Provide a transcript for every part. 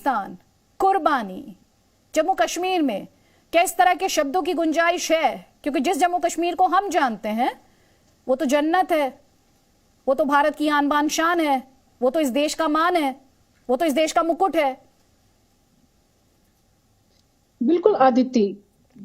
कब्रिस्तान, कुर्बानी, जम्मू कश्मीर में क्या इस तरह के शब्दों की गुंजाइश है? क्योंकि जिस जम्मू कश्मीर को हम जानते हैं वो तो जन्नत है, वो तो भारत की आन बान शान है, वो तो इस देश का मान है, वो तो इस देश का मुकुट है। बिल्कुल आदित्य,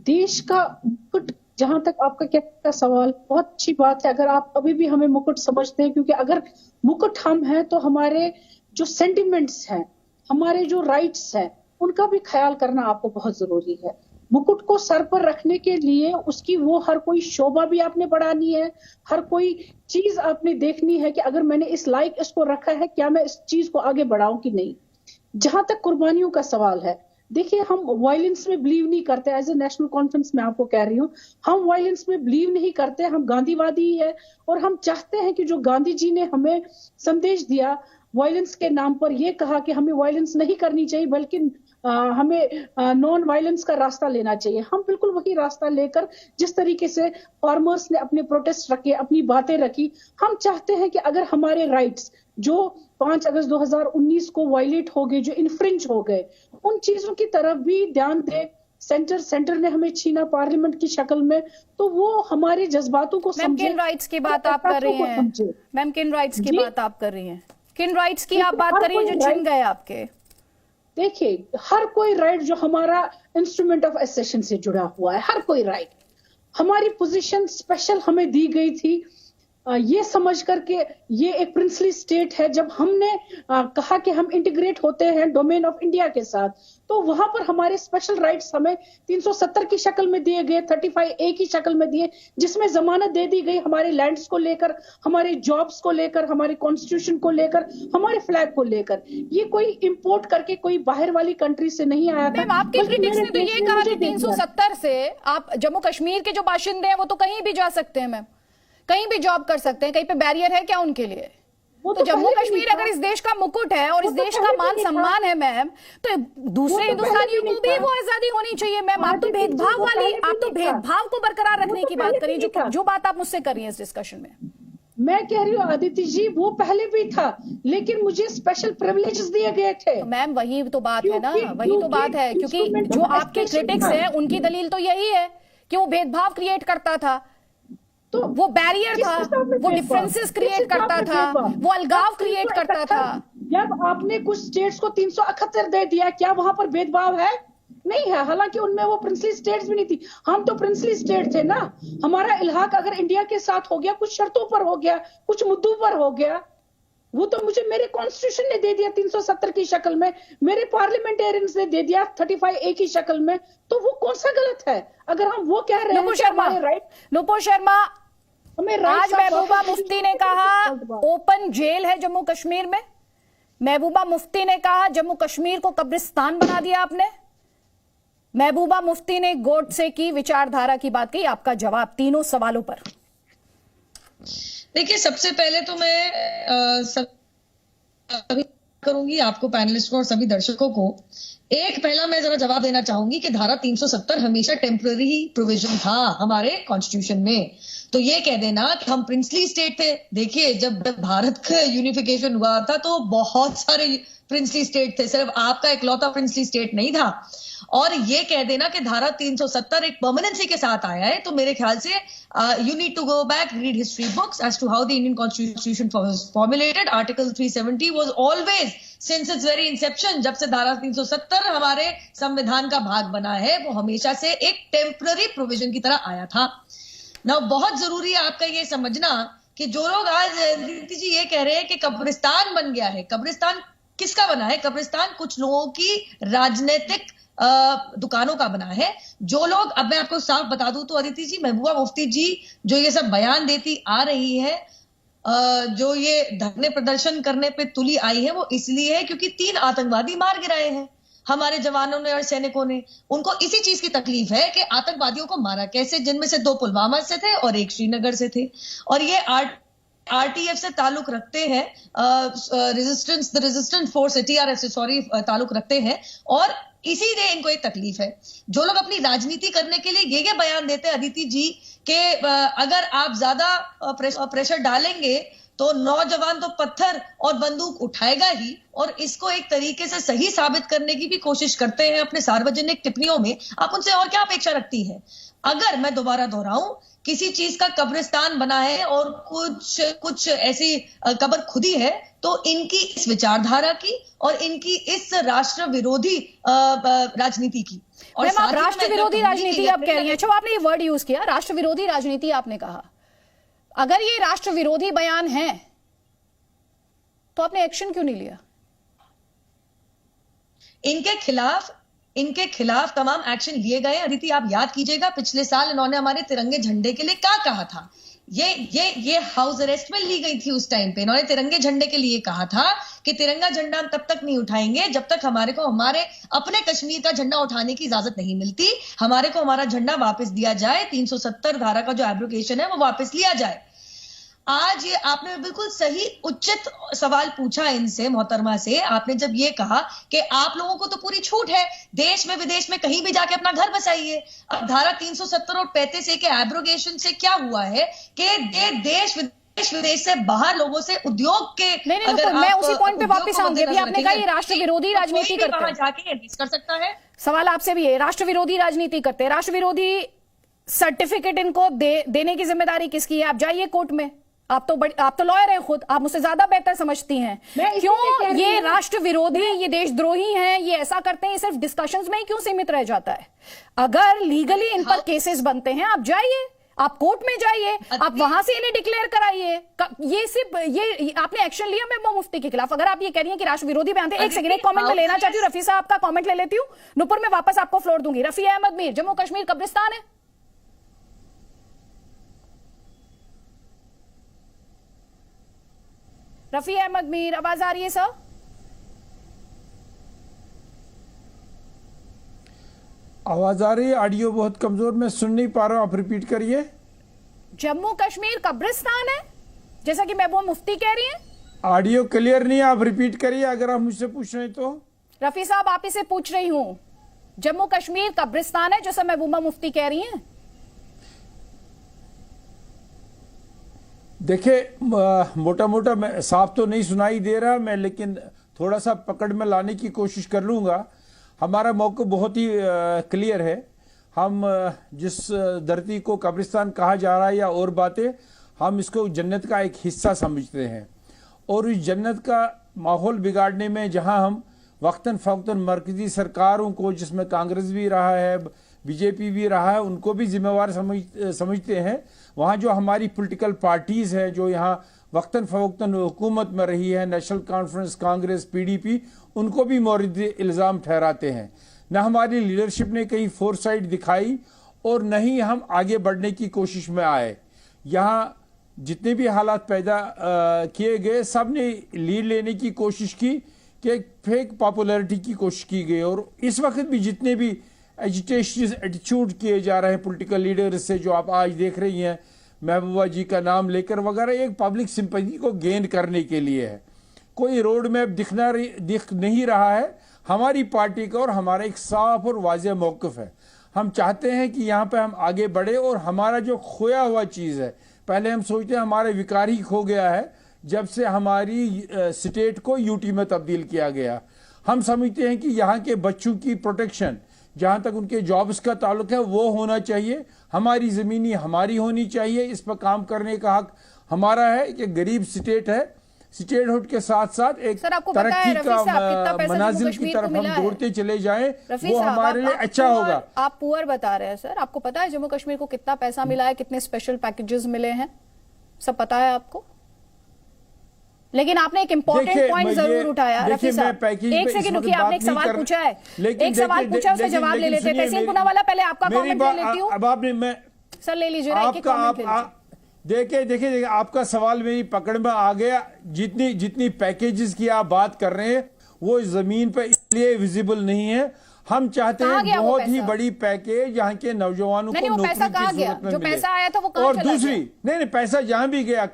देश का मुकुट, जहां तक आपका क्या का सवाल, बहुत अच्छी बात है अगर आप अभी भी हमें मुकुट समझते हैं, क्योंकि अगर मुकुट हम हैं तो हमारे जो सेंटिमेंट्स हैं, हमारे जो राइट्स हैं, उनका भी ख्याल करना आपको बहुत जरूरी है। मुकुट को सर पर रखने के लिए उसकी वो हर कोई शोभा भी आपने बढ़ानी है, हर कोई चीज आपने देखनी है कि अगर मैंने इस लायक इसको रखा है, क्या मैं इस चीज को आगे बढ़ाऊं कि नहीं। जहां तक कुर्बानियों का सवाल है, देखिए हम वायलेंस में बिलीव नहीं करते। एज ए नेशनल कॉन्फ्रेंस में आपको कह रही हूँ, हम वायलेंस में बिलीव नहीं करते, हम गांधीवादी ही है। और हम चाहते हैं कि जो गांधी जी ने हमें संदेश दिया वायलेंस के नाम पर, यह कहा कि हमें वायलेंस नहीं करनी चाहिए बल्कि हमें नॉन वायलेंस का रास्ता लेना चाहिए, हम बिल्कुल वही रास्ता लेकर, जिस तरीके से फार्मर्स ने अपने प्रोटेस्ट रखे, अपनी बातें रखी, हम चाहते हैं कि अगर हमारे राइट्स जो 5 अगस्त 2019 को वायलेट हो गए, जो इन्फ्रिंज हो गए, उन चीजों की तरफ भी ध्यान दे। सेंटर ने हमें छीना पार्लियामेंट की शक्ल में, तो वो हमारे जज्बातों को समझे। किन राइट्स की बात आप कर रही हैं मैम? किन राइट्स की बात आप कर रही हैं? किन राइट्स की आप बात कर रही हैं जो छिन गए आपके? देखिए, हर कोई राइट जो हमारा इंस्ट्रूमेंट ऑफ एसेशन से जुड़ा हुआ है, हर कोई राइट, हमारी पोजीशन स्पेशल हमें दी गई थी ये समझ करके ये एक प्रिंसली स्टेट है। जब हमने कहा कि हम इंटीग्रेट होते हैं डोमेन ऑफ इंडिया के साथ, तो वहां पर हमारे स्पेशल राइट्स हमें 370 की शक्ल में दिए गए, 35A की शक्ल में दिए, जिसमें जमानत दे दी गई हमारे लैंड्स को लेकर, हमारे जॉब्स को लेकर, हमारे कॉन्स्टिट्यूशन को लेकर, हमारे फ्लैग को लेकर। ये कोई इंपोर्ट करके कोई बाहर वाली कंट्री से नहीं आया था। आपके क्रिटिक्स ने तो ये कहा कि 370 से आप जम्मू कश्मीर के जो बाशिंदे हैं वो तो कहीं भी जा सकते हैं मैम, कहीं भी जॉब कर सकते हैं, कहीं पे बैरियर है क्या उनके लिए? तो जम्मू कश्मीर अगर इस देश का मुकुट है और इस देश का मान सम्मान है मैम, तो दूसरे हिंदुस्तानियों को भी वो आजादी होनी चाहिए मैम। आप तो भेदभाव को बरकरार रखने की बात करिए, जो बात आप मुझसे कर रही हैं इस डिस्कशन में। मैं कह रही हूँ आदित्य जी, वो पहले भी था, लेकिन मुझे स्पेशल प्रिविलेजेस दिए गए थे। मैम वही तो बात है ना, वही तो बात है, क्योंकि जो आपके क्रिटिक्स हैं उनकी दलील तो यही है कि वो भेदभाव क्रिएट करता था, तो वो बैरियर था, वो डिफरेंसेस क्रिएट करता था, वो अलगाव क्रिएट करता था। जब आपने कुछ स्टेट्स को 371 दे दिया, क्या वहां पर भेदभाव है? नहीं है। हालांकि उनमें वो प्रिंसली स्टेट्स भी नहीं थी, हम तो प्रिंसली स्टेट थे ना। हमारा इल्हाक अगर इंडिया के साथ हो गया, कुछ शर्तों पर हो गया, कुछ मुद्दों पर हो गया, वो तो मुझे मेरे कॉन्स्टिट्यूशन ने दे दिया 370 की शक्ल में, मेरे पार्लियामेंटेरियंस ने दे दिया 35A की शक्ल में, तो वो कौन सा गलत है? अगर हम वो कह रहे हैं नुपुर शर्मा, आज महबूबा मुफ्ती ने कहा ओपन जेल है जम्मू कश्मीर में, महबूबा मुफ्ती ने कहा जम्मू कश्मीर को कब्रिस्तान बना दिया आपने, महबूबा मुफ्ती ने गोडसे की विचारधारा की बात कही। आपका जवाब तीनों सवालों पर। देखिए, सबसे पहले तो मैं सभी करूंगी आपको, पैनलिस्ट को और सभी दर्शकों को। एक पहला मैं जरा जवाब देना चाहूंगी कि धारा 370 हमेशा टेम्पररी प्रोविजन था हमारे कॉन्स्टिट्यूशन में। तो ये कह देना कि हम प्रिंसली स्टेट थे, देखिए जब भारत का यूनिफिकेशन हुआ था तो बहुत सारे प्रिंसली स्टेट थे, सिर्फ आपका इकलौता प्रिंसली स्टेट नहीं था। और ये कह देना कि धारा 370 एक परमानेंसी के साथ आया है, तो मेरे ख्याल से you need to go back, read history books as to how the Indian constitution was formulated. Article 370 was always since its very inception, जब से धारा 370 हमारे संविधान का भाग बना है, वो हमेशा से एक टेम्पररी प्रोविजन की तरह आया था ना। बहुत जरूरी है आपका ये समझना कि जो लोग आज रीति जी ये कह रहे हैं कि कब्रिस्तान बन गया है, कब्रिस्तान किसका बना है? कब्रिस्तान कुछ लोगों की राजनीतिक दुकानों का बना है। जो लोग, अब मैं आपको साफ बता दूं तो अदिति जी, महबूबा मुफ्ती जी जो ये सब बयान देती आ रही है, जो ये धरने प्रदर्शन करने पे तुली आई है, वो इसलिए है क्योंकि 3 आतंकवादी मार गिराए हैं हमारे जवानों ने और सैनिकों ने। उनको इसी चीज की तकलीफ है कि आतंकवादियों को मारा कैसे, जिनमें से 2 पुलवामा से थे और 1 श्रीनगर से थे, और ये आरटीएफ से ताल्लुक रखते हैं, रेजिस्टेंस फोर्स TRF से ताल्लुक रखते हैं, और इसीलिए इनको एक तकलीफ है। जो लोग अपनी राजनीति करने के लिए ये बयान देते हैं अदिति जी कि अगर आप ज्यादा प्रेशर डालेंगे तो नौजवान तो पत्थर और बंदूक उठाएगा ही, और इसको एक तरीके से सही साबित करने की भी कोशिश करते हैं अपने सार्वजनिक टिप्पणियों में। आप उनसे और क्या अपेक्षा रखती है? अगर मैं दोबारा दोहराऊं, किसी चीज का कब्रिस्तान बना है और कुछ ऐसी कब्र खुदी है, तो इनकी इस विचारधारा की और इनकी इस राष्ट्र विरोधी राजनीति की, और मैम आप राष्ट्र विरोधी राजनीति आप कह रही हैं। अच्छा, आपने ये वर्ड यूज किया, राष्ट्र विरोधी राजनीति आपने कहा। अगर ये राष्ट्र विरोधी बयान है तो आपने एक्शन क्यों नहीं लिया? इनके खिलाफ तमाम एक्शन लिए गए। अदिति, आप याद कीजिएगा, पिछले साल इन्होंने हमारे तिरंगे झंडे के लिए क्या कहा था? ये हाउस अरेस्ट में ली गई थी। उस टाइम पे इन्होंने तिरंगे झंडे के लिए कहा था कि तिरंगा झंडा हम तब तक नहीं उठाएंगे जब तक हमारे को हमारे अपने कश्मीर का झंडा उठाने की इजाजत नहीं मिलती। हमारे को हमारा झंडा वापस दिया जाए, 370 धारा का जो एब्रोगेशन है वो वापस लिया जाए। आज ये आपने बिल्कुल सही उचित सवाल पूछा इनसे, मोहतरमा से। आपने जब ये कहा कि आप लोगों को तो पूरी छूट है, देश में विदेश में कहीं भी जाके अपना घर बसाइए। अब धारा 370 और 35A के एब्रोगेशन से क्या हुआ है कि देश विदेश से बाहर लोगों से उद्योग के नहीं, मैं उसी पॉइंट पे वापस आऊंगी। अभी आपने कहा ये राष्ट्र विरोधी राजनीति करते हैं, जाके कर सकता है। सवाल आपसे भी है, राष्ट्र विरोधी राजनीति करते हैं, राष्ट्र विरोधी सर्टिफिकेट इनको देने की जिम्मेदारी किसकी है? आप जाइए कोर्ट में, आप तो लॉयर हैं खुद, आप मुझसे ज्यादा बेहतर समझती हैं। क्यों ये राष्ट्र विरोधी, ये देशद्रोही हैं, ये ऐसा करते हैं, ये सिर्फ डिस्कशंस में ही क्यों सीमित रह जाता है? अगर लीगली इन पर केसेस बनते हैं, आप जाइए, आप कोर्ट में जाइए, आप वहां से इन्हें डिक्लेयर कराइए। ये सिर्फ ये आपने एक्शन लिया महबूबा मुफ्ती के खिलाफ। अगर आप ये कह रही हैं कि राष्ट्र विरोधी बयान थे, एक सेकंड, एक कमेंट में लेना चाहती हूँ, रफी साहब का कमेंट ले लेती हूँ, नुपुर में वापस आपको फ्लोर दूंगी। रफी अहमद मीर, जम्मू कश्मीर कब्रिस्तान है? रफी अहमद मीर, आवाज आ रही है सर? आवाज आ रही है, ऑडियो बहुत कमजोर, मैं सुन नहीं पा रहा हूं, आप रिपीट करिए। जम्मू कश्मीर कब्रिस्तान है जैसा कि महबूबा मुफ्ती कह रही हैं? ऑडियो क्लियर नहीं है, आप रिपीट करिए अगर आप मुझसे पूछ रहे हैं तो। रफी साहब, आप इसे पूछ रही हूं, जम्मू कश्मीर कब्रिस्तान है जैसा महबूबा मुफ्ती कह रही हैं? देखिए, मोटा मोटा साफ तो नहीं सुनाई दे रहा मैं, लेकिन थोड़ा सा पकड़ में लाने की कोशिश कर लूंगा। हमारा मौक़िफ़ बहुत ही क्लियर है। हम जिस धरती को कब्रिस्तान कहा जा रहा है या और बातें, हम इसको जन्नत का एक हिस्सा समझते हैं, और इस जन्नत का माहौल बिगाड़ने में जहां हम वक्तन फ़वक्तन मरकजी सरकारों को, जिसमें कांग्रेस भी रहा है, बीजेपी भी रहा है, उनको भी जिम्मेवार समझते हैं, वहाँ जो हमारी पॉलिटिकल पार्टीज़ हैं जो यहाँ वक्तन फ़वक्तन हुकूमत में रही है, नेशनल कॉन्फ्रेंस, कांग्रेस, पीडीपी, उनको भी मौरिद इल्ज़ाम ठहराते हैं। न हमारी लीडरशिप ने कहीं फोरसाइट दिखाई और न ही हम आगे बढ़ने की कोशिश में आए। यहाँ जितने भी हालात पैदा किए गए, सब ने लीड लेने की कोशिश की कि एक फेक पॉपुलैरिटी की कोशिश की गई, और इस वक्त भी जितने भी एजिटेशन एटीट्यूड किए जा रहे हैं पॉलिटिकल लीडर्स से, जो आप आज देख रही हैं महबूबा जी का नाम लेकर वगैरह, एक पब्लिक सिंपैथी को गेन करने के लिए है। कोई रोड मैप दिख नहीं रहा है हमारी पार्टी का, और हमारा एक साफ और वाज़ेह मौक़िफ़ है। हम चाहते हैं कि यहाँ पे हम आगे बढ़े, और हमारा जो खोया हुआ चीज़ है, पहले हम सोचते हैं हमारे विकार ही खो गया है जब से हमारी स्टेट को यूटी में तब्दील किया गया। हम समझते हैं कि यहाँ के बच्चों की प्रोटेक्शन, जहाँ तक उनके जॉब्स का ताल्लुक है, वो होना चाहिए। हमारी ज़मीनी हमारी होनी चाहिए, इस पर काम करने का हक हमारा है। कि गरीब स्टेट है, स्टेटहुड के साथ साथ एक तरक्की का मनाजिल की तरफ हम दौड़ते चले जाएं, वो हमारे लिए अच्छा होगा। आप पुअर बता रहे हैं सर, आपको पता है जम्मू कश्मीर को कितना पैसा मिला है, कितने स्पेशल पैकेजेस मिले हैं, सब पता है आपको? लेकिन आपने एक इंपॉर्टेंट पॉइंट जरूर उठाया रफी साहब। एक सेकंड रुकिए, आपने एक सवाल पूछा है, एक सवाल पूछा, उसका जवाब ले लेते हैं। तहसीन पुनावाला, पहले आपका कमेंट ले लेती हूँ। अब आपने, मैं सर ले लीजिए, देखिए आपका सवाल मेरी पकड़ में आ गया। जितनी पैकेजेस की आप बात कर रहे हैं, वो जमीन पर इसलिए विजिबल नहीं है। हम चाहते हैं बहुत ही बड़ी पैकेज यहाँ के नौजवानों को नौकरी की जरूरत में जो मिले। पैसा आया था वो कहाँ और चला गया? दूसरी, नहीं पैसा जहाँ भी गया,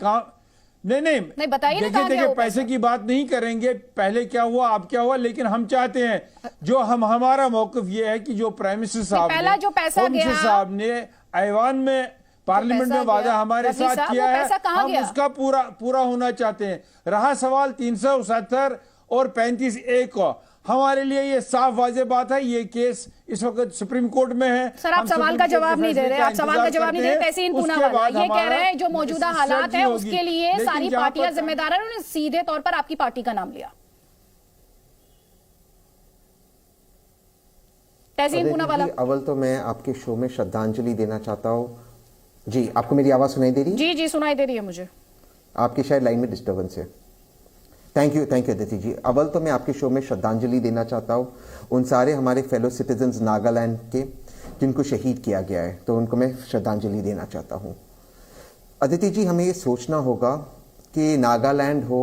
नहीं बताइए, देखिए पैसे की बात नहीं करेंगे, पहले क्या हुआ अब क्या हुआ, लेकिन हम चाहते हैं, जो हमारा मौक़िफ़ ये है कि जो प्राइम मिनिस्टर साहब ने, होम मिनिस्टर साहब ने ऐवान में पार्लियामेंट में वादा हमारे साथ किया है, हम गया? उसका पूरा होना चाहते हैं। रहा सवाल 377 और 35A का, हमारे लिए ये साफ वाज़ेह बात है, ये केस इस वक्त सुप्रीम कोर्ट में है। सर, आप सवाल का जवाब नहीं दे रहे, आप सवाल का जवाब नहीं दे रहे। तहसीन पूनावाला ये कह रहे हैं जो मौजूदा हालात है उसके लिए सारी पार्टियां जिम्मेदार है। उन्होंने सीधे तौर पर आपकी पार्टी का नाम लिया। तहसीन पूनावाला, अव्वल तो मैं आपके शो में श्रद्धांजलि देना चाहता हूँ। जी, आपको मेरी आवाज सुनाई दे रही है? जी जी सुनाई दे रही है मुझे। आपकी शायद लाइन में डिस्टर्बेंस है। थैंक यू अदिति जी। अव्वल तो मैं आपके शो में श्रद्धांजलि देना चाहता हूँ उन सारे हमारे फेलो सिटीजन्स नागालैंड के जिनको शहीद किया गया है, तो उनको मैं श्रद्धांजलि देना चाहता हूँ। अदिति जी, हमें ये सोचना होगा कि नागालैंड हो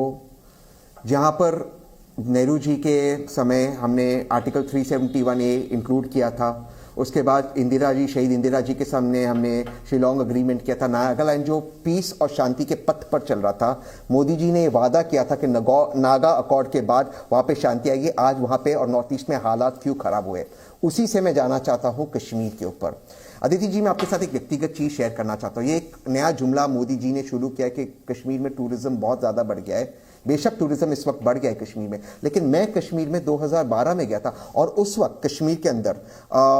जहाँ पर नेहरू जी के समय हमने आर्टिकल 371A इंक्लूड किया था, उसके बाद इंदिरा जी, शहीद इंदिरा जी के सामने हमने शिलोंग अग्रीमेंट किया था। नागालैंड जो पीस और शांति के पथ पर चल रहा था, मोदी जी ने वादा किया था कि नागा अकॉर्ड के बाद वहाँ पे शांति आएगी। आज वहाँ पे और नॉर्थ ईस्ट में हालात क्यों खराब हुए, उसी से मैं जाना चाहता हूँ कश्मीर के ऊपर। अदिति जी, मैं आपके साथ एक व्यक्तिगत चीज शेयर करना चाहता हूँ। ये एक नया जुमला मोदी जी ने शुरू किया कि कश्मीर में टूरिज्म बहुत ज्यादा बढ़ गया है। बेशक टूरिज्म इस वक्त बढ़ गया है कश्मीर में, लेकिन मैं कश्मीर में 2012 में गया था और उस वक्त कश्मीर के अंदर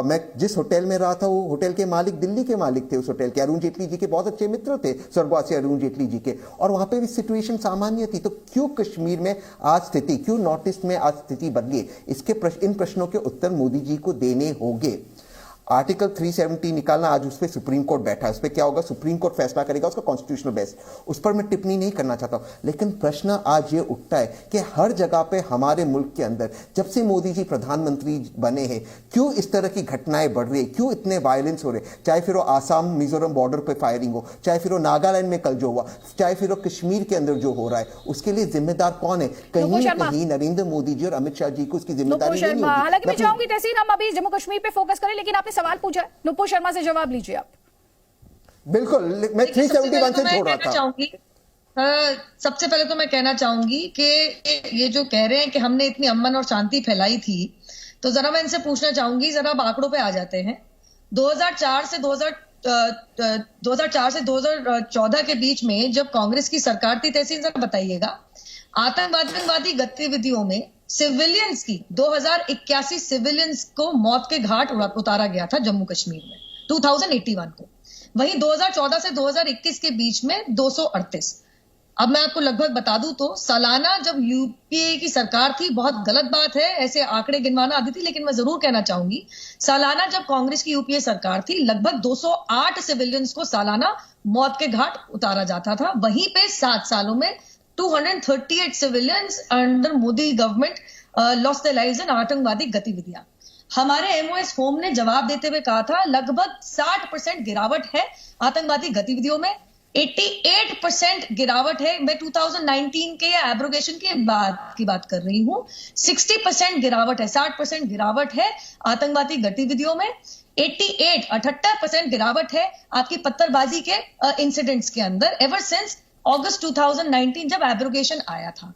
मैं जिस होटल में रहा था, वो होटल के मालिक दिल्ली के मालिक थे। उस होटल के अरुण जेटली जी के बहुत अच्छे मित्र थे, स्वर्गवासी अरुण जेटली जी के, और वहां पे भी सिचुएशन सामान्य थी। तो क्यों कश्मीर में आज स्थिति, क्यों नॉर्थ ईस्ट में आज स्थिति बदली, इन प्रश्नों के उत्तर मोदी जी को देने होंगे। आर्टिकल 370 निकालना, आज उस पर सुप्रीम कोर्ट बैठा है, उस पर क्या होगा सुप्रीम कोर्ट फैसला करेगा, उसका कॉन्स्टिट्यूशनल बेस, उस पर मैं टिप्पणी नहीं करना चाहता हूं। लेकिन प्रश्न आज ये उठता है कि हर जगह पे हमारे मुल्क के अंदर जब से मोदी जी प्रधानमंत्री बने हैं, क्यों इस तरह की घटनाएं बढ़ रही है, क्यों इतने वायलेंस हो रहे, चाहे फिर वो आसाम मिजोरम बॉर्डर पर फायरिंग हो, चाहे फिर वो नागालैंड में कल जो हुआ, चाहे फिर वो कश्मीर के अंदर जो हो रहा है, उसके लिए जिम्मेदार कौन है? कहीं ना कहीं नरेंद्र मोदी जी और अमित शाह जी को उसकी जिम्मेदारी नहीं होगी। हालांकि मैं चाहूंगी तहसीन हम अभी जम्मू कश्मीर पे फोकस करें, लेकिन आपने सवाल पूछा है, नुपुर शर्मा से जवाब लीजिए आप। बिल्कुल, मैं 371 से छोड़ रहा था। सबसे पहले तो मैं कहना चाहूंगी कि ये जो कह रहे हैं कि हमने इतनी अमन और शांति फैलाई थी, तो जरा मैं इनसे पूछना चाहूंगी, जरा अब आंकड़ों पे आ जाते हैं। 2004 से 2014 के बीच में जब कांग्रेस की सरकार थी, तहसीन जरा बताइएगा, आतंकवादी गतिविधियों में सिविलियंस की 2081 सिविलियंस को मौत के घाट उतारा गया था जम्मू कश्मीर में 2081 को। वहीं 2014 से 2021 के बीच में 238। अब मैं आपको लगभग बता दूं तो सालाना जब यूपीए की सरकार थी, बहुत गलत बात है ऐसे आंकड़े गिनवाना आती थी, लेकिन मैं जरूर कहना चाहूंगी, सालाना जब कांग्रेस की यूपीए सरकार थी, लगभग 208 सिविलियंस को सालाना मौत के घाट उतारा जाता था। वहीं पे 7 सालों में 238 civilians under Modi government lost their lives in आतंकवादी गतिविधियां। हमारे एमओएस होम ने जवाब देते हुए कहा था लगभग 60% गिरावट है आतंकवादी गतिविधियों में, 88% गिरावट है। मैं 2019 के एब्रोगेशन की बात कर रही हूं। 60% गिरावट है, 60% गिरावट है आतंकवादी गतिविधियों में। 78% गिरावट है आपकी पत्थरबाजी के इंसिडेंट्स के अंदर एवर सिंस अगस्त 2019 जब एब्रोगेशन आया था।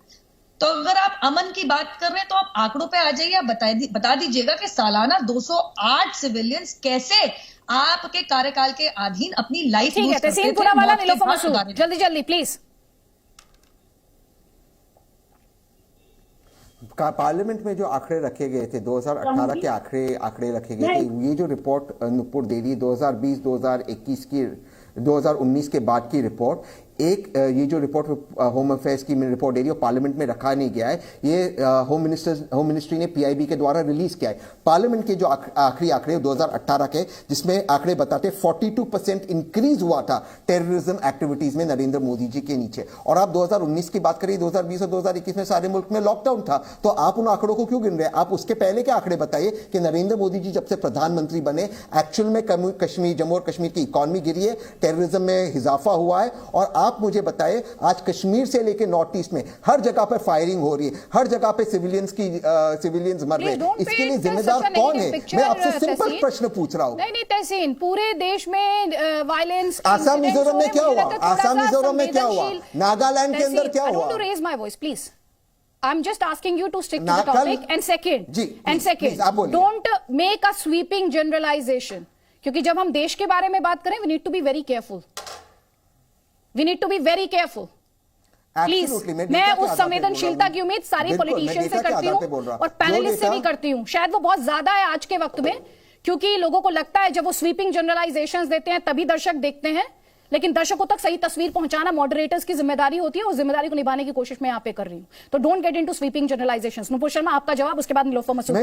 तो अगर आप अमन की बात कर रहे हैं तो आप आंकड़ों पे आ जाइए, आप बता दीजिएगा कि सालाना 208 सिविलियंस कैसे आपके कार्यकाल के अधीन अपनी लाइफ लूज करते थे। जल्दी जल्दी प्लीज। पार्लियामेंट में जो आंकड़े रखे गए थे 2018 के आंकड़े रखे गए थे, ये जो रिपोर्ट नुपुर दे रही 2020 2021 की 2019 के बाद की रिपोर्ट, ये जो रिपोर्ट होम अफेयर्स की रिपोर्ट दे रही है पार्लियामेंट में रखा नहीं गया है, ये होम मिनिस्ट्री ने पीआईबी के द्वारा रिलीज किया है। पार्लियामेंट के जो आखिरी आंकड़े 2018 के, जिसमें आंकड़े बताते 42% इंक्रीज हुआ था टेररिज्म एक्टिविटीज में नरेंद्र मोदी जी के नीचे। और आप 2019 की बात करिए, 2020 और 2021 में सारे मुल्क में लॉकडाउन था, तो आप उन आंकड़ों को क्यों गिन रहे हैं? आप उसके पहले के आंकड़े बताइए कि नरेंद्र मोदी जी जब से प्रधानमंत्री बने एक्चुअल में कश्मीर, जम्मू और कश्मीर की इकॉनमी गिरी है, टेररिज्म में इजाफा हुआ है। और आप मुझे बताएं, आज कश्मीर से लेकर नॉर्थ ईस्ट में हर जगह पर फायरिंग हो रही है, हर जगह पे सिविलियंस मर रहे हैं, इसके लिए जिम्मेदार कौन है? मैं आपसे सिंपल प्रश्न पूछ रहा हूं। नहीं तहसीन, पूरे देश में वायलेंस, आसाम मिजोरम में क्या हुआ? आसाम मिजोरम में क्या हुआ? नागालैंड के अंदर क्या हुआ? Raise my voice please. I'm just asking you to stick to the topic. And second, don't make a sweeping generalization. क्योंकि जब हम देश के बारे में बात करें, we need to be very careful, we need to be very careful. Please, मैं उस संवेदनशीलता की उम्मीद सारी पॉलिटिशियन से करती हूँ और पैनलिस्ट से भी करती हूँ। शायद वो बहुत ज्यादा है आज के वक्त में, क्योंकि लोगों को लगता है जब वो स्वीपिंग जनरलाइजेशंस देते हैं तभी दर्शक देखते हैं, लेकिन दर्शकों तक सही तस्वीर पहुंचाना मॉडरेटर्स की जिम्मेदारी होती है, उस जिम्मेदारी को निभाने की कोशिश मैं यहाँ पे कर रही हूँ। तो don't get into sweeping generalisations. Nupur Sharma, आपका जवाब, उसके बाद निलोफर मसूद।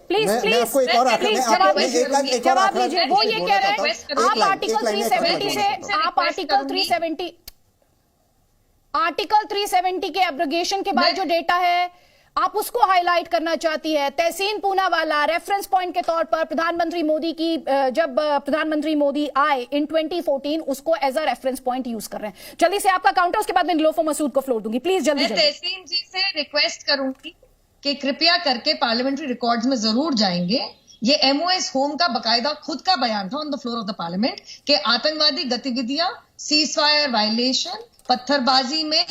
प्लीज जवाब दीजिए। वो ये कह रहे हैं आप आर्टिकल 370 के एब्रोगेशन के बाद जो डेटा है आप उसको हाईलाइट करना चाहती है। तहसीन पूनावाला रेफरेंस पॉइंट के तौर पर प्रधानमंत्री मोदी की, जब प्रधानमंत्री मोदी आए इन 2014, उसको as a reference point use कर रहे हैं। जल्दी से आपका काउंटर, उसके बाद मैं निलोफर मसूद को फ्लोर दूंगी। प्लीज जल्दी। मैं तहसीन जी से रिक्वेस्ट करूंगी कि कृपया करके पार्लियामेंट्री रिकॉर्ड्स में जरूर जाएंगे। ये MOS होम का बकायदा खुद का बयान था on the floor of the parliament कि आतंकवादी गतिविधियां, सीजफायर वायलेशन, पत्थरबाजी में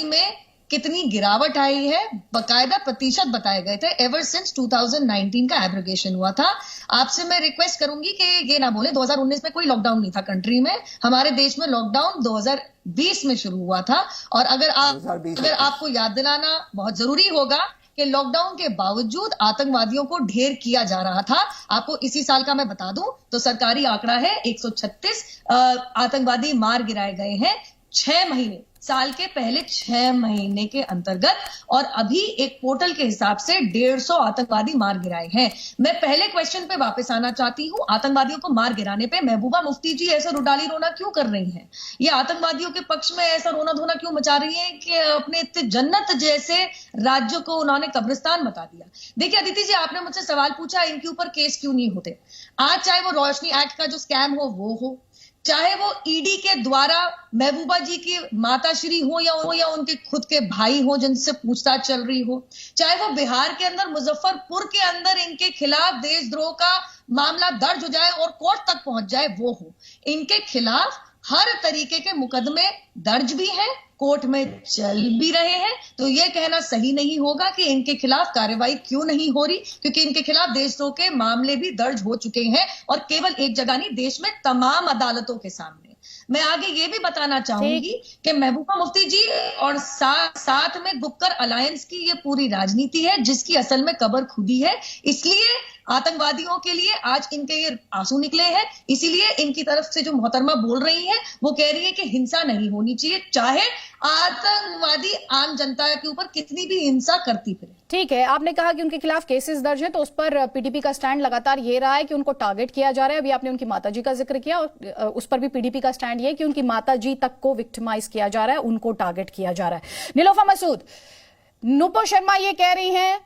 कितनी गिरावट आई है, बकायदा प्रतिशत बताए गए थे एवर सिंस 2019 का एब्रोगेशन हुआ था। आपसे मैं रिक्वेस्ट करूंगी कि ये ना बोले 2019 में कोई लॉकडाउन नहीं था कंट्री में। हमारे देश में लॉकडाउन 2020 में शुरू हुआ था। और अगर आपको याद दिलाना बहुत जरूरी होगा कि लॉकडाउन के बावजूद आतंकवादियों को ढेर किया जा रहा था। आपको इसी साल का मैं बता दूं तो सरकारी आंकड़ा है 136 आतंकवादी मार गिराए गए हैं 6 महीने, साल के पहले 6 महीने के अंतर्गत, और अभी एक पोर्टल के हिसाब से 150 आतंकवादी मार गिराए हैं। मैं पहले क्वेश्चन पे वापस आना चाहती हूँ। आतंकवादियों को मार गिराने पे महबूबा मुफ्ती जी ऐसा रुडाली रोना क्यों कर रही हैं? ये आतंकवादियों के पक्ष में ऐसा रोना धोना क्यों मचा रही है कि अपने इतने जन्नत जैसे राज्यों को उन्होंने कब्रिस्तान बता दिया? देखिए अदिति जी, आपने मुझसे सवाल पूछा इनके ऊपर केस क्यों नहीं होते। आज चाहे वो रोशनी एक्ट का जो स्कैम हो वो हो, चाहे वो ईडी के द्वारा महबूबा जी की माताश्री हो या उनके खुद के भाई हो जिनसे पूछताछ चल रही हो, चाहे वो बिहार के अंदर मुजफ्फरपुर के अंदर इनके खिलाफ देशद्रोह का मामला दर्ज हो जाए और कोर्ट तक पहुंच जाए वो हो, इनके खिलाफ हर तरीके के मुकदमे दर्ज भी हैं, कोर्ट में चल भी रहे हैं। तो ये कहना सही नहीं होगा कि इनके खिलाफ कार्रवाई क्यों नहीं हो रही, क्योंकि इनके खिलाफ देशद्रोह के मामले भी दर्ज हो चुके हैं और केवल एक जगह नहीं, देश में तमाम अदालतों के सामने। मैं आगे ये भी बताना चाहूंगी कि महबूबा मुफ्ती जी और साथ में गुपकर अलायंस की ये पूरी राजनीति है जिसकी असल में कबर खुदी है। इसलिए आतंकवादियों के लिए आज इनके ये आंसू निकले हैं। इसीलिए इनकी तरफ से जो मोहतरमा बोल रही है वो कह रही है कि हिंसा नहीं होनी चाहिए, चाहे आतंकवादी आम जनता के ऊपर कितनी भी हिंसा करती फिरे। ठीक है, आपने कहा कि उनके खिलाफ केसेस दर्ज हैं, तो उस पर पीडीपी का स्टैंड लगातार ये रहा है कि उनको टारगेट किया जा रहा है। अभी आपने उनकी माताजी का जिक्र किया और उस पर भी पीडीपी का स्टैंड ये है कि उनकी माताजी तक को विक्टिमाइज किया जा रहा है, उनको टारगेट किया जा रहा है। निलोफर मसूद, नुपुर शर्मा ये कह रही हैं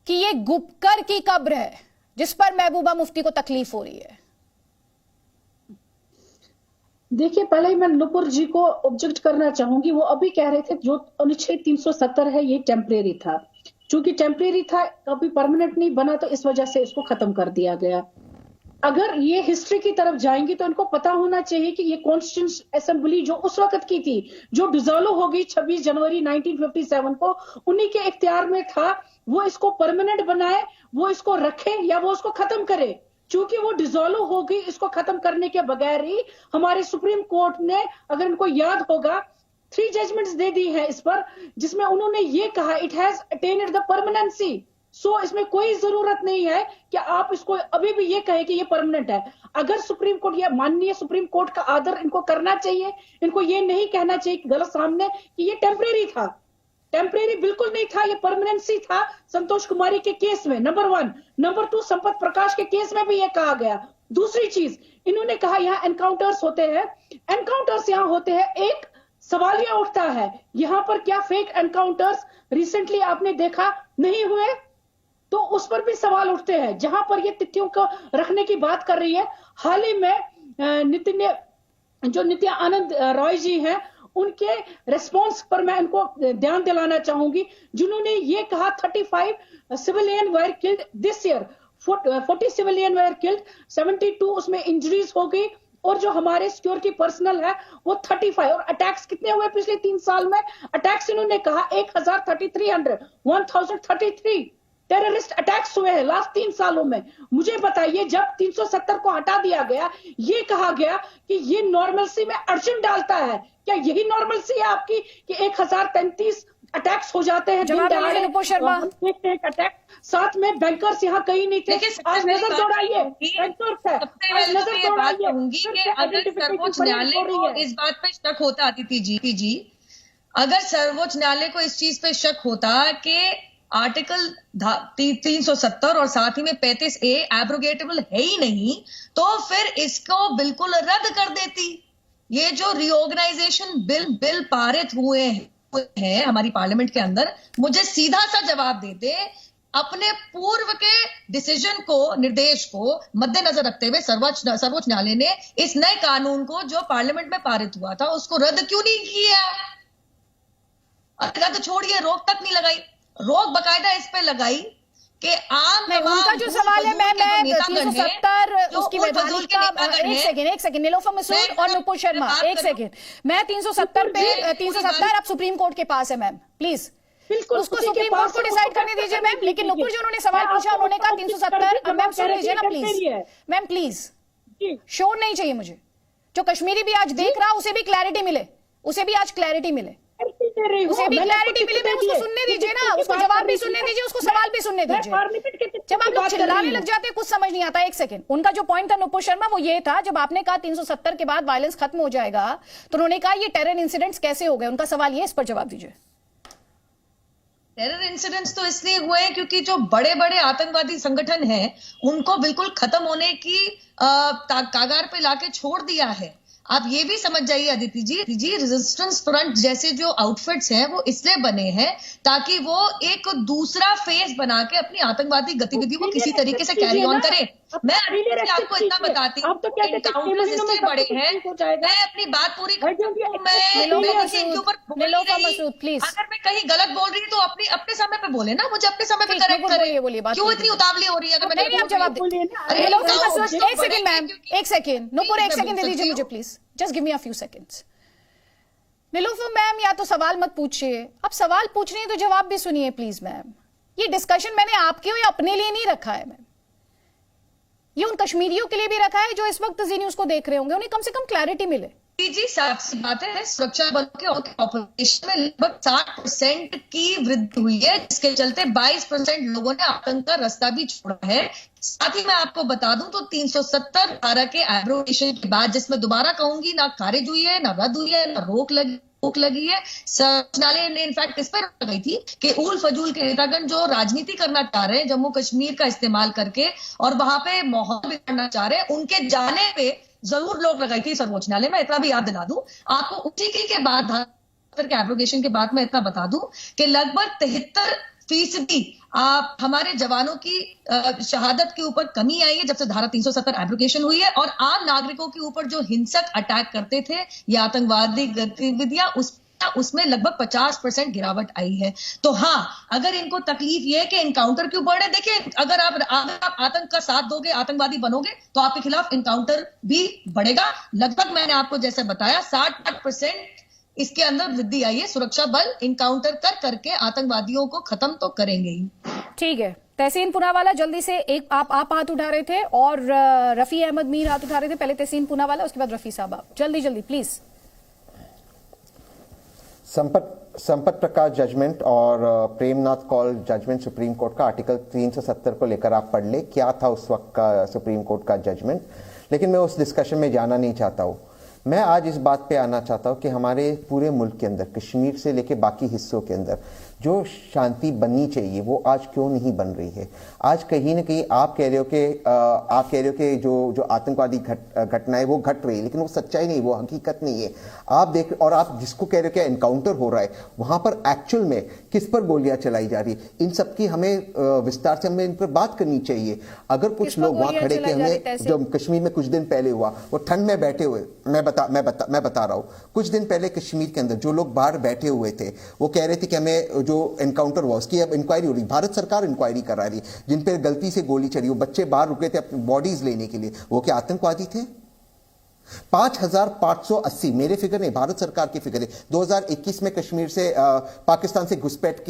कि ये गुपकर की कब्र है जिस पर महबूबा मुफ्ती को तकलीफ हो रही है। देखिए, पहले ही मैं नुपुर जी को ऑब्जेक्ट करना चाहूंगी। वो अभी कह रहे थे जो अनुच्छेद 370 है ये टेम्परेरी था, चूंकि टेम्परेरी था, कभी परमानेंट नहीं बना, तो इस वजह से इसको खत्म कर दिया गया। अगर ये हिस्ट्री की तरफ जाएंगी तो इनको पता होना चाहिए कि ये कॉन्स्टिट्यूंट असेंबली जो उस वक्त की थी, जो डिसॉल्व हो गई 26 जनवरी 1957 को, उन्हीं के इख्तियार में था वो इसको परमानेंट बनाए, वो इसको रखे या वो उसको खत्म करे। चूंकि वो डिसॉल्व हो गई, इसको खत्म करने के बगैर ही हमारे सुप्रीम कोर्ट ने, अगर इनको याद होगा, 3 जजमेंट्स दे दी है इस पर, जिसमें उन्होंने ये कहा it has attained the permanency. So इसमें कोई जरूरत नहीं है कि आप इसको अभी भी ये कहें कि ये परमानेंट है। अगर सुप्रीम कोर्ट या माननीय सुप्रीम कोर्ट का आदर इनको करना चाहिए, इनको ये नहीं कहना चाहिए गलत सामने कि ये टेम्परेरी था। टेम्परेरी बिल्कुल नहीं था, ये परमानेंसी था संतोष कुमारी के केस में, नंबर 1। नंबर 2, संपत प्रकाश के केस में भी ये कहा गया। दूसरी चीज, इन्होंने कहा यहाँ एनकाउंटर्स होते हैं, एनकाउंटर्स यहाँ होते हैं। एक सवाल यह उठता है, यहाँ पर क्या फेक एनकाउंटर्स रिसेंटली आपने देखा नहीं हुए? तो उस पर भी सवाल उठते हैं। जहां पर ये तिथियों को रखने की बात कर रही है, हाल ही में नित्या आनंद रॉय जी हैं, उनके रिस्पॉन्स पर मैं इनको ध्यान दिलाना चाहूंगी, जिन्होंने ये कहा 35 civilian were killed this year, 40 civilian were killed, 72 उसमें इंजरीज हो गई, और जो हमारे सिक्योरिटी पर्सनल है वो 35। और अटैक्स कितने हुए पिछले 3 साल में? अटैक्स इन्होंने कहा 1033। टेररिस्ट अटैक्स हुए हैं लास्ट 3 सालों में। मुझे बताइए, जब 370 को हटा दिया गया, ये कहा गया कि ये नॉर्मलसी में अड़चन डालता है। क्या यही नॉर्मलसी है आपकी कि 1033 अटैक्स हो जाते हैं? जवाब दिन दहाड़े नुपुर शर्मा। हम देखते हैं अटैक, साथ में बैंकर्स यहाँ कहीं नहीं थे। देखिए, आज सबसे नजर पहली दौड़ाइए, बात बैंकर्स है, सबसे आज पहले तो नजर मैं ये बात दौड़ाइए। कहूंगी फिर कि से अगर identification सर्वोच्च परेड न्यायालय हो रही को है। इस बात पे शक होता, अदिति जी, अगर सर्वोच्च न्यायालय को इस चीज पे शक होता कि आर्टिकल 370 और साथ ही में 35A एब्रोगेटेबल है ही नहीं, तो फिर इसको बिल्कुल रद्द कर देती। ये जो रीऑर्गेनाइजेशन बिल पारित हुए हैं हमारी पार्लियामेंट के अंदर, मुझे सीधा सा जवाब देते, अपने पूर्व के डिसीजन को, निर्देश को मद्देनजर रखते हुए सर्वोच्च न्यायालय ने इस नए कानून को जो पार्लियामेंट में पारित हुआ था उसको रद्द क्यों नहीं किया? रद्द छोड़िए, रोक तक नहीं लगाई। रोक बकायदा इस पे लगाई कि आम नहीं, उनका जो सवाल है, मैं 370 उसकी वैधानिक का एक सेकंड नीलोफर मसूद और नुपुर शर्मा, एक सेकंड। मैं 370 पे 370 अब सुप्रीम कोर्ट के पास है मैम, प्लीज बिल्कुल उसको सुप्रीम कोर्ट को डिसाइड करने दीजिए मैम। लेकिन नुपुर जी उन्होंने सवाल पूछा, उन्होंने कहा 370। मैम सुन लीजिए ना प्लीज मैम, प्लीज शोर नहीं चाहिए मुझे। जो कश्मीरी भी आज देख रहा, उसे भी क्लैरिटी मिले, उसे भी आज क्लैरिटी मिले, उसे भी क्लैरिटी मिले। मैं उसको सुनने दीजिए ना, उसको जवाब भी सुनने दीजिए, उसको सवाल भी सुनने दीजिए। जब आप लोग चिल्लाने लग जाते हैं, कुछ समझ नहीं आता। एक सेकंड, उनका जो पॉइंट था नुपुर शर्मा, वो ये था, जब आपने कहा 370 के बाद वायलेंस खत्म हो जाएगा, तो उन्होंने कहा ये टेरर इंसिडेंट्स कैसे हो गए? उनका सवाल ये, इस पर जवाब दीजिए। टेरर इंसिडेंट्स तो इसलिए हुए हैं क्योंकि जो बड़े बड़े आतंकवादी संगठन हैं उनको बिल्कुल खत्म होने की कागार पे लाके छोड़ दिया है। आप ये भी समझ जाइए अदिति जी, रेजिस्टेंस फ्रंट जैसे जो आउटफिट्स हैं वो इसलिए बने हैं ताकि वो एक दूसरा फेस बना के अपनी आतंकवादी गतिविधियों को किसी तरीके से कैरी ऑन करें। मैं आपको इतना बताती हूँ, इनकाउंटर्स इसलिए बड़े हैं। मैं अपनी बात पूरी करती हूँ, अगर मैं कहीं गलत बोल रही हूँ तो अपने समय पे बोले ना, मुझे अपने समय पे करेक्ट करें। क्यों इतनी उतावली हो रही है? अगर नहीं, आप जवाब दीजिए। एक सेकंड मैम, एक सेकंड नुपुर, एक सेकंड दे दीजिए मुझे please, just give me a few seconds. Nilofar ma'am, या तो सवाल मत पूछिए, अब सवाल पूछनी है तो जवाब भी सुनिए प्लीज मैम। ये डिस्कशन मैंने आपके या अपने लिए नहीं रखा है मैम, ये उन कश्मीरियों के लिए भी रखा है जो इस वक्त जी न्यूज को देख रहे होंगे, उन्हें कम से कम क्लैरिटी मिले। जी साफ सी बात है, सुरक्षा बलों के ऑपरेशन में लगभग 60% की वृद्धि हुई है, जिसके चलते 22% लोगों ने आतंक का रास्ता भी छोड़ा है। साथ ही मैं आपको बता दूं तो 370 धारा के एब्रोगेशन के बाद, जिसमें दोबारा कहूंगी ना खारिज हुई है, ना रद्द हुई है, ना रोक लगी है, सर्वोच्च न्यायालय ने इनफैक्ट इस पर रोक लगाई थी कि उल फजूल के नेतागण जो राजनीति करना चाह रहे हैं जम्मू कश्मीर का इस्तेमाल करके और वहां पे माहौल बिगाड़ना चाह रहे हैं, उनके जाने पे जरूर रोक लगाई थी सर्वोच्च न्यायालय। मैं इतना भी याद दिला दूं आपको, उसी के बाद के एब्रोगेशन के बाद मैं इतना बता दूं कि लगभग 73% आप हमारे जवानों की शहादत के ऊपर कमी आई है जब से धारा 370 एब्रोगेशन हुई है। और आम नागरिकों के ऊपर जो हिंसक अटैक करते थे या आतंकवादी गतिविधियां, उसमें लगभग 50% गिरावट आई है। तो हाँ, अगर इनको तकलीफ ये है कि इनकाउंटर क्यों बढ़े, देखिए अगर आप आतंक का साथ दोगे, आतंकवादी बनोगे, तो आपके खिलाफ इनकाउंटर भी बढ़ेगा। लगभग मैंने आपको जैसे बताया 60% इसके अंदर वृद्धि आई है। सुरक्षा बल इनकाउंटर करके आतंकवादियों को खत्म तो करेंगे ही। ठीक है, तहसीन पूनावाला जल्दी से, एक आप हाथ उठा रहे थे और रफी अहमद मीर हाथ उठा रहे थे। पहले तहसीन पूनावाला, उसके बाद रफी साहब, आप जल्दी प्लीज। संपत प्रकाश जजमेंट और Premnath Kaul judgment Supreme Court का आर्टिकल 370 को लेकर आप पढ़ ले, क्या था उस वक्त का सुप्रीम कोर्ट का जजमेंट। लेकिन मैं उस डिस्कशन में जाना नहीं चाहता हूँ। मैं आज इस बात पे आना चाहता हूँ कि हमारे पूरे मुल्क के अंदर, कश्मीर से लेके बाकी हिस्सों के अंदर जो शांति बननी चाहिए वो आज क्यों नहीं बन रही है। आज कहीं ना कहीं आप कह रहे हो कि जो आतंकवादी घटनाएं वो घट रही है, लेकिन वो सच्चाई नहीं, वो हकीकत नहीं है। आप देख, और आप जिसको कह रहे हो कि एनकाउंटर हो रहा है, वहां पर एक्चुअल में किस पर गोलियां चलाई जा रही है, इन सब की हमें विस्तार से हमें इन पर बात करनी चाहिए। अगर कुछ लोग वहां खड़े के, हमें जो कश्मीर में कुछ दिन पहले हुआ, वो ठंड में बैठे हुए, मैं बता रहा हूं, कुछ दिन पहले कश्मीर के अंदर जो लोग बाहर बैठे हुए थे वो कह रहे थे कि हमें जो एनकाउंटर हुआ उसकी अब इंक्वायरी हो रही, भारत सरकार इंक्वायरी करा रही, जिन पे गलती से गोली चली, वो बच्चे बाहर रुके थे अपनी बॉडीज लेने के लिए, वो क्या आतंकवादी थे? 5,580, मेरे फिगर नहीं, भारत सरकार की फिगर है। 2021 में कश्मीर से पाकिस्तान से घुसपैठ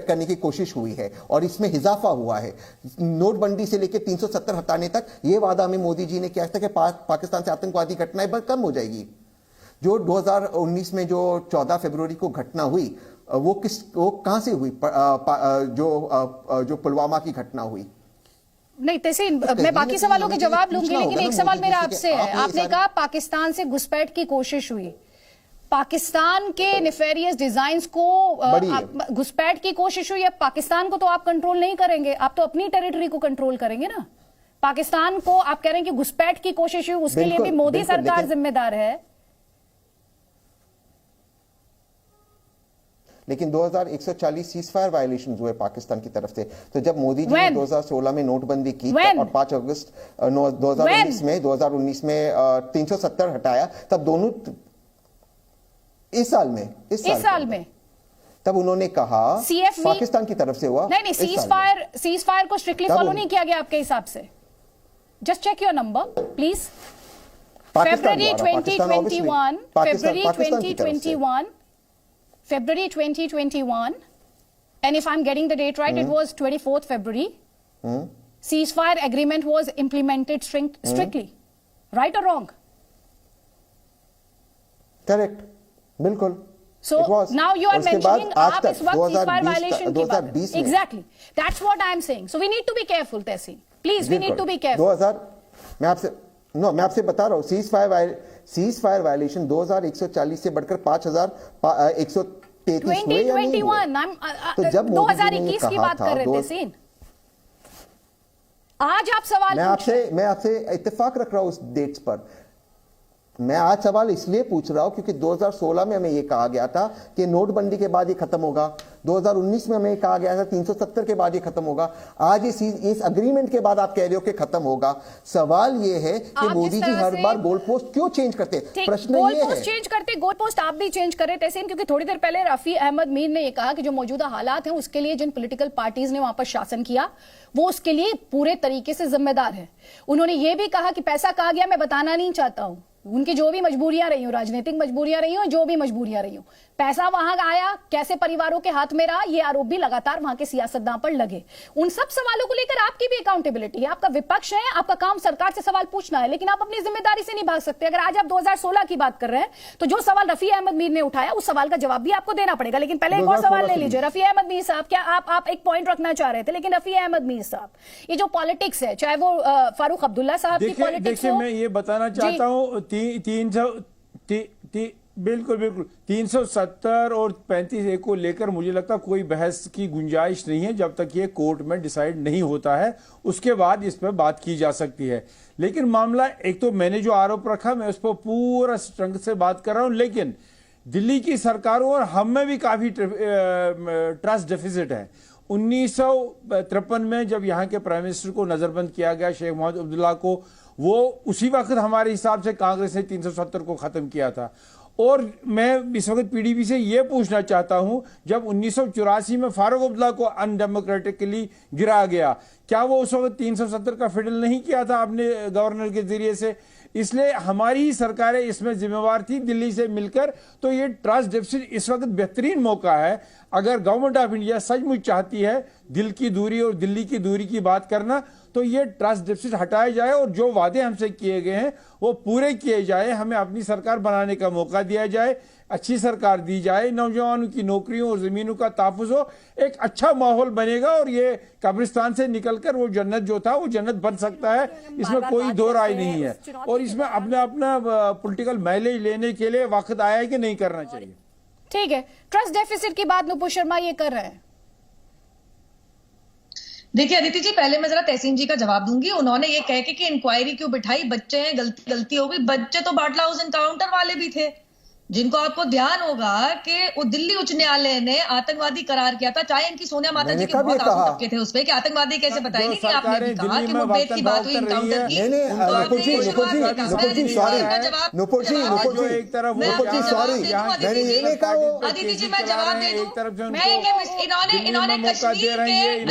करने की कोशिश हुई है और इसमें इजाफा हुआ है। नोटबंदी से लेकर 370 हटाने तक ये वादा हमें मोदी जी ने किया था कि पाकिस्तान से आतंकवादी घटनाएं कम हो जाएगी। जो 2019 में जो 14 फरवरी को घटना हुई वो कहां से हुई? जो पुलवामा की घटना हुई। नहीं तहसीन, मैं बाकी सवालों के जवाब लूंगी, लेकिन एक सवाल मेरा आपसे है। आपने कहा पाकिस्तान से घुसपैठ की कोशिश हुई, पाकिस्तान के नेफेरियस डिजाइन्स को घुसपैठ की कोशिश हुई। अब पाकिस्तान को तो आप कंट्रोल नहीं करेंगे, आप तो अपनी टेरिटरी को कंट्रोल करेंगे ना। पाकिस्तान को आप कह रहे हैं कि घुसपैठ की कोशिश हुई, उसके लिए भी मोदी सरकार जिम्मेदार है। लेकिन 2140 सीजफायर वायलेशन हुए पाकिस्तान की तरफ से। तो जब मोदी जी ने 2016 में नोटबंदी की और 5 अगस्त 2019 में 370 हटाया, तब दोनों इस साल में तब उन्होंने कहा पाकिस्तान की तरफ से हुआ। नहीं, सीजफायर को स्ट्रिक्टली फॉलो नहीं किया गया आपके हिसाब से। Just check your number please. February 2021, and if I'm getting the date right, it was 24th February. Ceasefire agreement was implemented strictly. Right or wrong? Correct. बिल्कुल. So now you are mentioning आप इस वक्त ceasefire violation की बात। Exactly. That's what I'm saying. So we need to be careful, Tehsin. Please, we need to be careful. मैं आपसे बता रहा हूँ, सीजफायर वायलेशन 2140 से बढ़कर 5,133 हुए या नहीं हुए? तो जब 2021 की बात कर रहे थे सीन, आज आप सवाल मैं आपसे इत्तेफाक रख रहा हूं उस डेट्स पर। मैं आज सवाल इसलिए पूछ रहा हूं क्योंकि 2016 में हमें यह कहा गया था कि नोटबंदी के बाद ये खत्म होगा, 2019 में हमें कहा गया था 370 के बाद ये खत्म होगा। आज इस अग्रीमेंट के बाद आप कह रहे हो कि खत्म होगा। सवाल ये है कि मोदी जी हर बार गोल पोस्ट क्यों चेंज करते? प्रश्न ये है। चेंज करते, गोल पोस्ट आप भी चेंज कर रहे थे तहसीन, क्योंकि थोड़ी देर पहले रफी अहमद मीर ने यह कहा कि जो मौजूदा हालात हैं उसके लिए जिन पॉलिटिकल पार्टीज ने वहां पर शासन किया वो उसके लिए पूरे तरीके से जिम्मेदार है। उन्होंने ये भी कहा कि पैसा कहा गया मैं बताना नहीं चाहता हूं, उनकी जो भी मजबूरियां रही हो, राजनीतिक मजबूरियां रही हो, जो भी मजबूरियां रही हो, पैसा वहां आया कैसे परिवारों के हाथ में रहा, ये आरोप भी लगातार वहां के सियासतदान पर लगे। उन सब सवालों को लेकर आपकी भी अकाउंटेबिलिटी है, आपका विपक्ष है, आपका काम सरकार से सवाल पूछना है, लेकिन आप अपनी जिम्मेदारी से नहीं भाग सकते। अगर आज आप 2016 की बात कर रहे हैं तो जो सवाल रफी अहमद मीर ने उठाया उस सवाल का जवाब भी आपको देना पड़ेगा। लेकिन पहले एक और सवाल ले लीजिए। रफी अहमद मीर साहब, क्या आप एक पॉइंट रखना चाह रहे थे, लेकिन रफी अहमद मीर साहब, ये जो पॉलिटिक्स है, चाहे वो फारूक अब्दुल्ला साहब की पॉलिटिक्स हो, मैं ये बताना चाहता हूँ, बिल्कुल 370 और 35A को लेकर मुझे लगता कोई बहस की गुंजाइश नहीं है जब तक ये कोर्ट में डिसाइड नहीं होता है, उसके बाद इस पर बात की जा सकती है। लेकिन मामला, एक तो मैंने जो आरोप रखा मैं उस पर पूरा स्ट्रंग से बात कर रहा हूं, लेकिन दिल्ली की सरकारों और हम में भी काफी ट्रस्ट डेफिसिट है। 1953 में जब यहाँ के प्राइम मिनिस्टर को नजरबंद किया गया, शेख मोहम्मद अब्दुल्ला को, वो उसी वक्त हमारे हिसाब से कांग्रेस ने 370 को खत्म किया था। और मैं इस वक्त पीडीपी से यह पूछना चाहता हूं, जब 1984 में फारूक अब्दुल्ला को अनडेमोक्रेटिकली गिराया गया, क्या वो उस वक्त 370 का फिडल नहीं किया था आपने गवर्नर के जरिए से? इसलिए हमारी ही सरकारें इसमें जिम्मेवार थी दिल्ली से मिलकर। तो ये ट्रस्ट डेफिसिट इस वक्त बेहतरीन मौका है, अगर गवर्नमेंट ऑफ इंडिया सचमुच चाहती है दिल की दूरी और दिल्ली की दूरी की बात करना, तो ये ट्रस्ट डेफिसिट हटाया जाए और जो वादे हमसे किए गए हैं वो पूरे किए जाए। हमें अपनी सरकार बनाने का मौका दिया जाए, अच्छी सरकार दी जाए, नौजवानों की नौकरियों और जमीनों का तहफ्फुज़ हो, एक अच्छा माहौल बनेगा और ये कब्रिस्तान से निकलकर वो जन्नत जो था वो जन्नत बन सकता है, इसमें कोई दो राय नहीं है। और इसमें अपना पॉलिटिकल माइलेज लेने के लिए वक्त आया है कि नहीं करना चाहिए। ठीक है, ट्रस्ट डेफिसिट की बात नुपुर शर्मा ये कर रहे हैं। देखिए अदिति जी, पहले मैं जरा तहसीन जी का जवाब दूंगी। उन्होंने ये कह के कि इंक्वायरी क्यों बिठाई, बच्चे हैं, गलती हो गई। बच्चे तो बाटला हाउस एनकाउंटर वाले भी थे जिनको आपको ध्यान होगा कि वो दिल्ली उच्च न्यायालय ने आतंकवादी करार किया था, चाहे इनकी सोनिया माता जी के बहुत आंसू टपके थे उसपे कि आतंकवादी कैसे बताए, नहीं आपने भी कहा कि मुठभेड़ की बात हुई, इनकाउंटर की। अदिति जी मैं जवाब दे दूं, इन्होंने कश्मीर के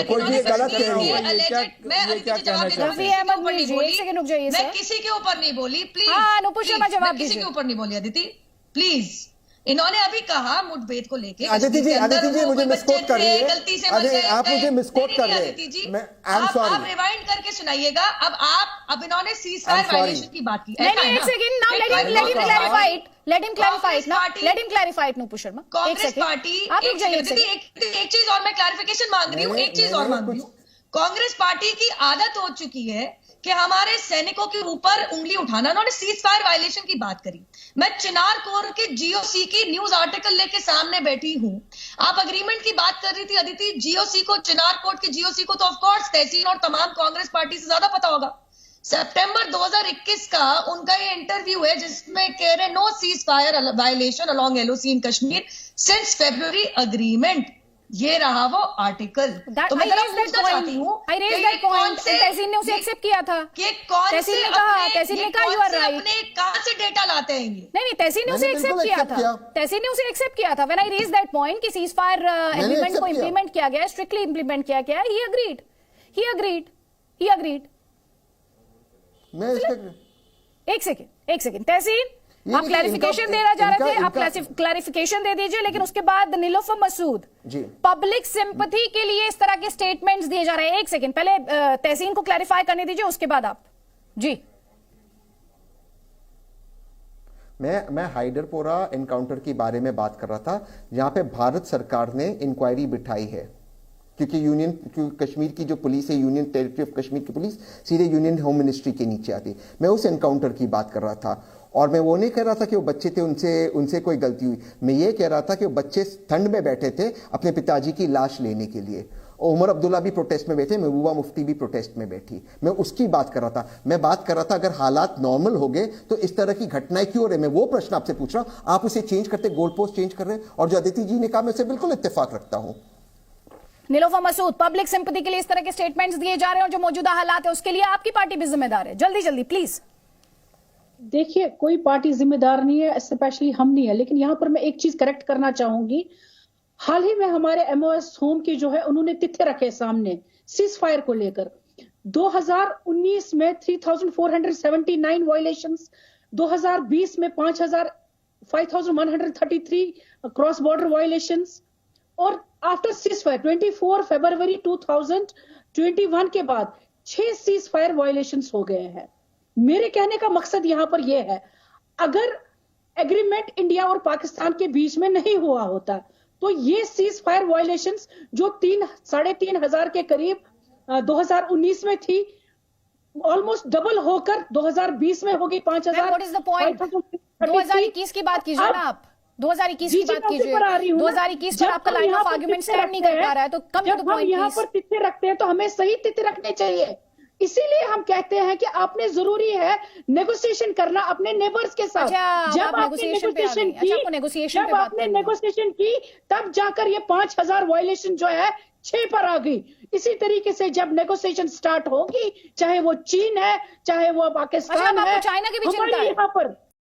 मैं किसी के ऊपर नहीं बोली, प्लीज किसी के ऊपर नहीं बोली अदिति प्लीज। इन्होंने अभी कहा मुठभेड़ को लेके अदिति जी मुझे मिसकोट कर रही है, गलती से आप मुझे मिसकोट कर रहे हैं अदिति जी, आप रिवाइंड करके सुनाइएगा। अब इन्होंने सीज़फायर वायलेशन की बात की। नहीं, एक second, now let him clarify it Nupur Sharma. Congress party, एक चीज और मैं क्लैरिफिकेशन मांग रही हूँ, एक चीज और मांग रही हूँ। कांग्रेस पार्टी की आदत हो चुकी है कि हमारे सैनिकों के ऊपर उंगली उठाना। उन्होंने सीज़फायर वायलेशन की बात करी। मैं चिनार कोर के जीओसी की न्यूज आर्टिकल लेके सामने बैठी हूं। आप अग्रीमेंट की बात कर रही थी अदिति, जीओसी को, चिनार कोर्ट के जीओसी को तो ऑफ कोर्स तहसीन और तमाम कांग्रेस पार्टी से ज्यादा पता होगा। सितंबर 2021 का उनका ये इंटरव्यू है जिसमें कह रहे no ceasefire violation along LOC in Kashmir since February agreement. ये रहा वो आर्टिकल। तो मैं पूछना चाहती हूँ तहसीन ने उसे एक्सेप्ट किया था कि कौन तहसीन ने कहा यू आर राइट। अपने कहां से डेटा लाते हैं ये? नहीं, तहसीन ने उसे एक्सेप्ट किया था। तहसीन ने उसे एक्सेप्ट किया था। When I raise that point कि सीज़फायर एग्रीमेंट को इंप्लीमेंट किया गया, स्ट्रिक्टली इंप्लीमेंट किया गया, ही अग्रीड। एक सेकंड तहसीन, आप क्लैरिफिकेशन देना चाह रहे थे, आप क्लैरिफिकेशन दे दीजिए। लेकिन उसके बाद नीलोफर मसूद, पब्लिक सिंपैथी के लिए इस तरह के स्टेटमेंट्स दिए जा रहे हैं। एक सेकंड, पहले तहसीन को क्लैरिफाई करने दीजिए, उसके बाद आप जी। मैं हाइडरपोरा एनकाउंटर के बारे में बात कर रहा था, जहां पे भारत सरकार ने इंक्वायरी बिठाई है, क्योंकि कश्मीर की जो पुलिस है, यूनियन टेरिटरी ऑफ कश्मीर की पुलिस सीधे यूनियन होम मिनिस्ट्री के नीचे आती। मैं उस एनकाउंटर की बात कर रहा था, और मैं वो नहीं कह रहा था कि वो बच्चे थे उनसे कोई गलती हुई। मैं ये कह रहा था कि वो बच्चे ठंड में बैठे थे अपने पिताजी की लाश लेने के लिए। उमर अब्दुल्ला भी प्रोटेस्ट में बैठे, महबूबा मुफ्ती भी प्रोटेस्ट में बैठी। मैं उसकी बात कर रहा था। मैं बात कर रहा था अगर हालात नॉर्मल हो गए तो इस तरह की घटनाएं क्यों हो रही? मैं वो प्रश्न आपसे पूछ रहा हूं। आप उसे चेंज करते, गोल पोस्ट चेंज कर रहे हैं। और जो अदिति जी ने कहा, मैं उसे बिल्कुल इत्तेफाक रखता हूं। नीलोफर मसूद, पब्लिक सिंपैथी के लिए इस तरह के स्टेटमेंट्स दिए जा रहे हैं और जो मौजूदा हालात है उसके लिए आपकी पार्टी भी जिम्मेदार है। जल्दी प्लीज। देखिए, कोई पार्टी जिम्मेदार नहीं है, स्पेशली हम नहीं है। लेकिन यहां पर मैं एक चीज करेक्ट करना चाहूंगी। हाल ही में हमारे एमओएस होम के जो है उन्होंने तिथे रखे सामने सीज़फायर को लेकर। 2019 में 3479 वायलेशंस, 2020 में 5133 क्रॉस बॉर्डर वायलेशंस, और आफ्टर सीज़फायर 24 फरवरी 2021 के बाद 6 सीज़फायर वायलेशंस हो गए हैं। मेरे कहने का मकसद यहां पर यह है, अगर एग्रीमेंट इंडिया और पाकिस्तान के बीच में नहीं हुआ होता तो ये सीज़फायर वायलेशंस जो 3,500 के करीब 2019 में थी, ऑलमोस्ट डबल होकर 2020 में हो गई 5,000। What is the point? 2021 की बात कीजिए ना आप, 2021 की बात कीजिए। 2021 पर आपका लाइन ऑफ आर्गुमेंट स्टैंड नहीं कर पा रहा है, तो कम टू द पॉइंट। यहाँ पर तिथे रखते हैं तो हमें सही तिथे रखने चाहिए। इसीलिए हम कहते हैं कि आपने जरूरी है नेगोशिएशन करना अपने नेबर्स के साथ। जब आपने नेगोशिएशन की तब जाकर ये 5,000 वायलेशन जो है 6 पर आ गई। इसी तरीके से जब नेगोशिएशन स्टार्ट होगी, चाहे वो चीन है, चाहे वो पाकिस्तान है, चाइना की भी हमारे यहाँ पर